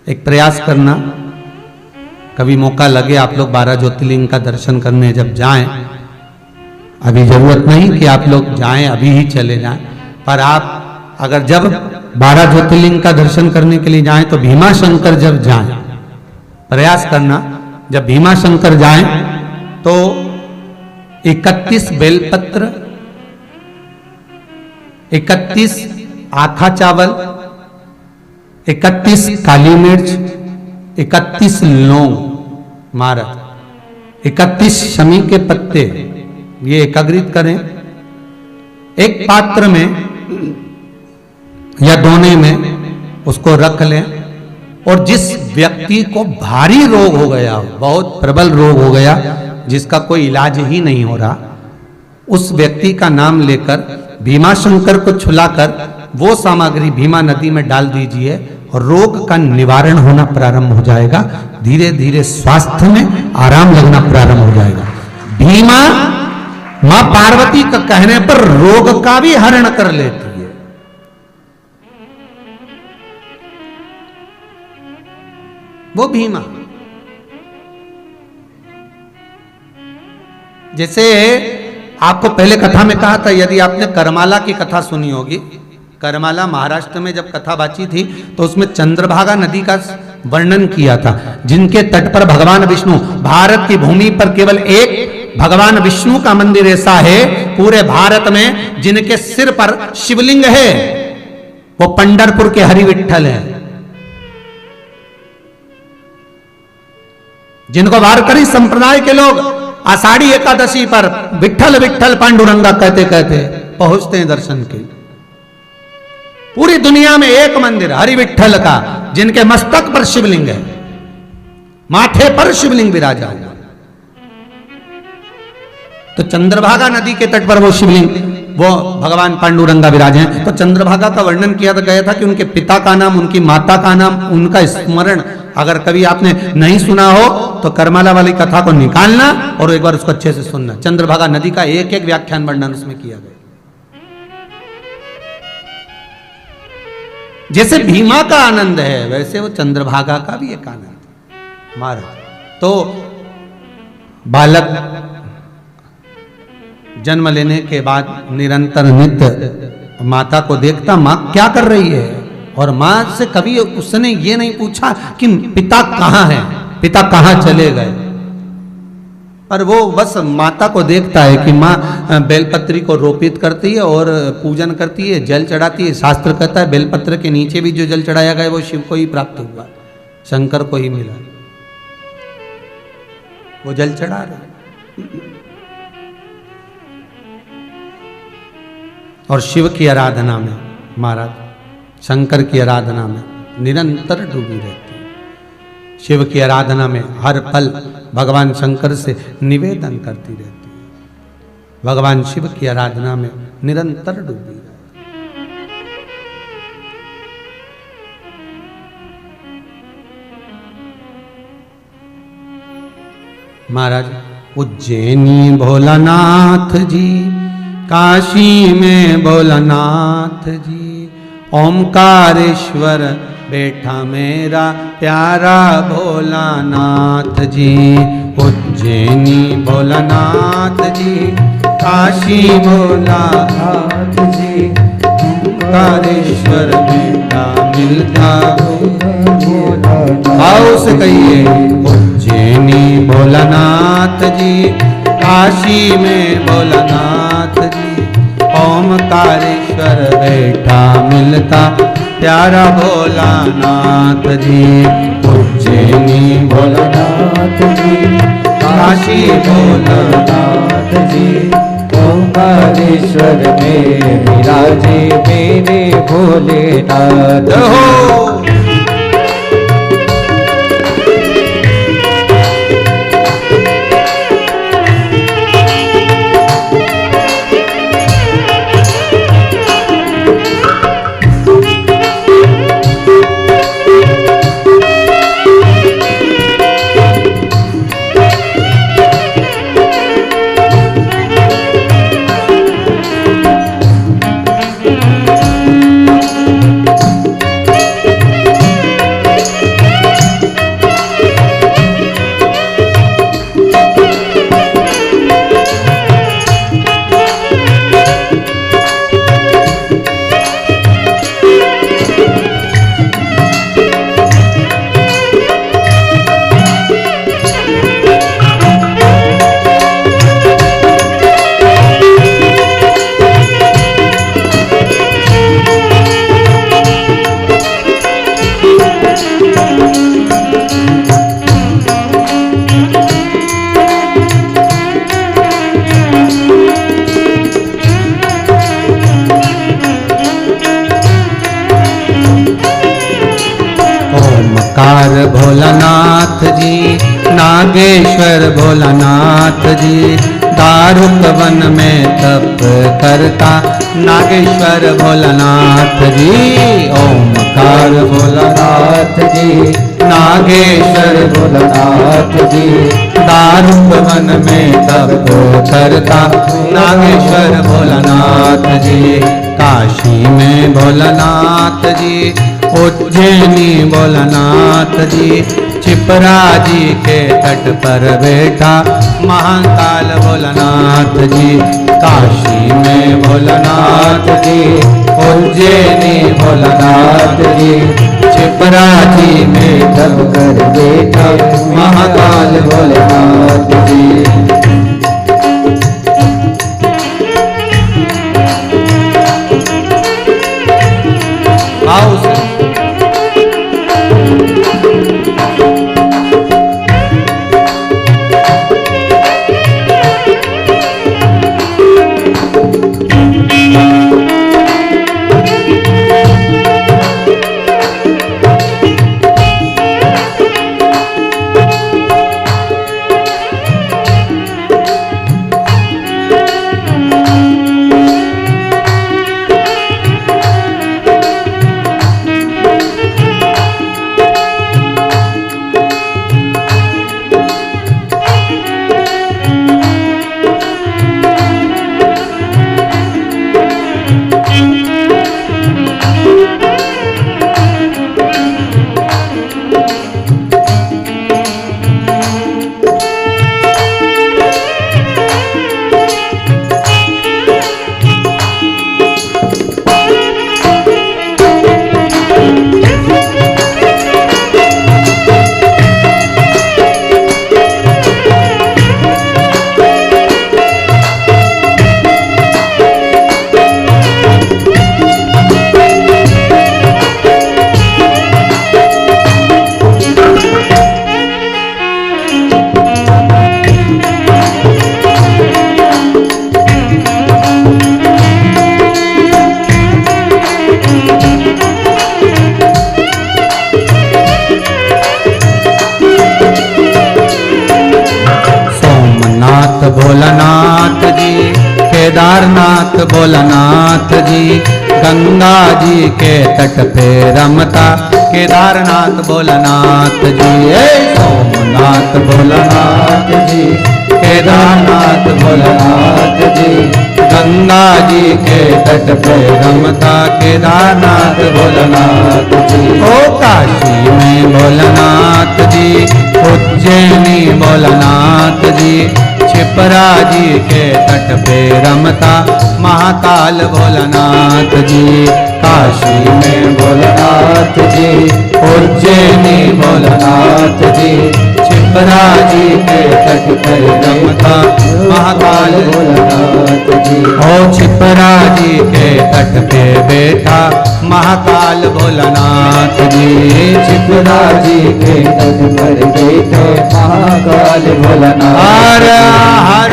एक प्रयास करना, कभी मौका लगे आप लोग 12 ज्योतिर्लिंग का दर्शन करने जब जाएं, अभी जरूरत नहीं कि आप लोग जाएं, अभी ही चले जाएं, पर आप अगर जब 12 ज्योतिर्लिंग का दर्शन करने के लिए जाएं तो भीमा शंकर जब जाएं, प्रयास करना जब भीमा शंकर जाएं तो 31 बेलपत्र, 31 आखा चावल, 31 काली मिर्च, 31 लौंग मारा, 31 शमी के पत्ते, ये एकाग्रित करें। एक पात्र में या दोने में उसको रख लें और जिस व्यक्ति को भारी रोग हो गया, बहुत प्रबल रोग हो गया, जिसका कोई इलाज ही नहीं हो रहा, उस व्यक्ति का नाम लेकर भीमा शंकर को छुलाकर वो सामग्री भीमा नदी में डाल दीजिए और रोग का निवारण होना प्रारंभ हो जाएगा। धीरे धीरे स्वास्थ्य में आराम लगना प्रारंभ हो जाएगा। भीमा मां पार्वती का कहने पर रोग का भी हरण कर लेती है। वो भीमा, जैसे आपको पहले कथा में कहा था, यदि आपने करमाला की कथा सुनी होगी, करमाला महाराष्ट्र में जब कथा बाची थी तो उसमें चंद्रभागा नदी का वर्णन किया था, जिनके तट पर भगवान विष्णु, भारत की भूमि पर केवल एक भगवान विष्णु का मंदिर ऐसा है पूरे भारत में जिनके सिर पर शिवलिंग है, वो पंढरपुर के हरि विठ्ठल है, जिनको वारकरी संप्रदाय के लोग आषाढ़ी एकादशी पर विठ्ठल विठ्ठल पांडुरंगा कहते कहते पहुंचते हैं दर्शन के। पूरी दुनिया में एक मंदिर हरि विठ्ठल का, जिनके मस्तक पर शिवलिंग है, माथे पर शिवलिंग विराजा हुआ। तो चंद्रभागा नदी के तट पर वो शिवलिंग, वो भगवान पांडुरंगा विराजे हैं। तो चंद्रभागा का वर्णन किया गया था कि उनके पिता का नाम, उनकी माता का नाम, उनका स्मरण अगर कभी आपने नहीं सुना हो तो करमाला वाली कथा को निकालना और एक बार उसको अच्छे से सुनना। चंद्रभागा नदी का एक एक व्याख्यान वर्णन उसमें किया गया। जैसे भीमा का आनंद है वैसे वो चंद्रभागा का भी एक आनंद मारा। तो बालक जन्म लेने के बाद निरंतर नित्य माता को देखता, माँ क्या कर रही है, और माँ से कभी उसने ये नहीं पूछा कि पिता कहाँ है, पिता कहाँ चले गए, पर वो बस माता को देखता है कि माँ बेलपत्री को रोपित करती है और पूजन करती है, जल चढ़ाती है। शास्त्र कहता है बेलपत्र के नीचे भी जो जल चढ़ाया गया वो शिव को ही प्राप्त हुआ, शंकर को ही मिला, वो जल चढ़ा रहे। और शिव की आराधना में, महाराज शंकर की आराधना में निरंतर डूबी रहती है। शिव की आराधना में हर पल भगवान शंकर से निवेदन करती रहती है। भगवान शिव की आराधना में निरंतर डूबी रहती है। महाराज उज्जैनी भोलानाथ जी, काशी में भोलानाथ जी, ओमकारेश्वर बैठा मेरा प्यारा भोलानाथ जी। उज्जैनी भोलानाथ जी, काशी भोलानाथ जी, ओमकारेश्वर बैठा मिलता आओ से कहिए। उज्जैनी भोलानाथ जी, काशी में भोलानाथ जी, ओमकारेश्वर बैठा मिलता प्यारा भोलानाथ जी। उज्जैनी भोलानाथ जी, काशी भोलानाथ जी, ओमकारेश्वर में विराजे मेरे भोलेनाथ हो। ओमकार भोलानाथ जी, नागेश्वर भोलानाथ जी, दारुक वन में तप करता नागेश्वर भोलानाथ जी। ओमकार भोलानाथ जी, नागेश्वर भोलानाथ जी, दारुक वन में तप करता नागेश्वर भोलानाथ जी। काशी में भोलानाथ जी, उज्जैनी भोलानाथ जी, छिपरा जी के तट पर बैठा महाकाल भोलानाथ जी। काशी में भोलानाथ जी, उज्जैनी भोलानाथ जी, छिपरा जी में तप कर बैठा महाकाल भोलानाथ जी। आओ भोलानाथ जी, केदारनाथ भोलानाथ जी, गंगा जी के तट पे रमता केदारनाथ भोलानाथ जी। सोमनाथ भोलानाथ जी, केदारनाथ भोलानाथ जी, गंगा जी के तट पे रमता केदारनाथ भोलानाथ जी। ओ काशी में भोलानाथ जी, उज्जैनी भोलानाथ जी, छिपरा जी के तट पे रमता महाकाल भोलानाथ जी। काशी में भोलानाथ जी, उज्जैनी भोलानाथ जी, छिपरा जी के तट पे रमता महाकाल भोलानाथ जी। ओ छिपरा जी के तट पे बैठा महाकाल भोलानाथ जी। छिपरा जी के तट पर बैठे महाकाल भोलानाथ। हर